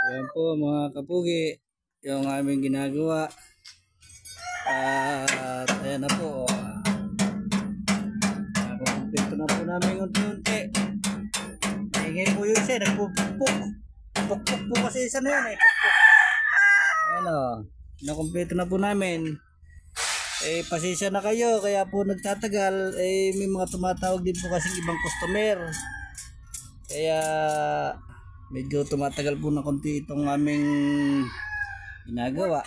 Yan po mga kapugi, yung aming ginagawa. At ayan na po. Nakukumpleto na po namin unti-unti. Ingay po yung isa, nagpupuk. Pukpuk po kasi isa na yun eh. Pukpuk. Ayan o, nakumpleto na po namin. Eh pasensya na kayo, kaya po nagtatagal. Eh may mga tumatawag din po kasing ibang customer. Kaya medyo tumatagal po na konti itong aming ginagawa.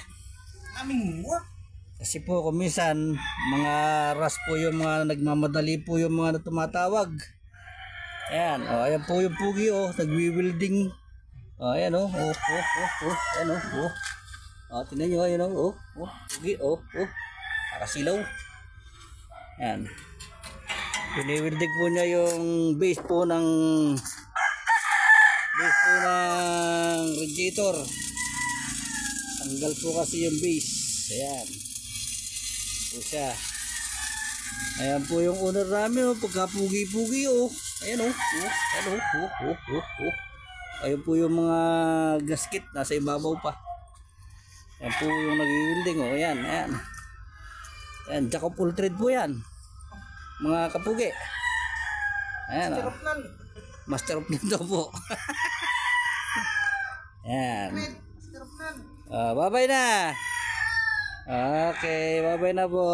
Kasi po kung minsan mga rush po yung mga nagmamadali po yung mga tumatawag. Ayan, ayan po yung pugi nagwi-welding. Ayan ayan tingnan nyo, ayan pugi nakasilaw. Ayan. Pini-welding po niya yung base po ng radiator. Tanggal po kasi yung base. Ayan po siya. Ayan po yung owner namin pagkapugi-pugi ayan ayun po yung mga gasket nasa ibabaw pa. Ayan po yung nag-welding ayan jack of all trade po yan mga kapugi. Ayan master of none daw po. Ayan. Bye bye na. Okay, bye bye na po.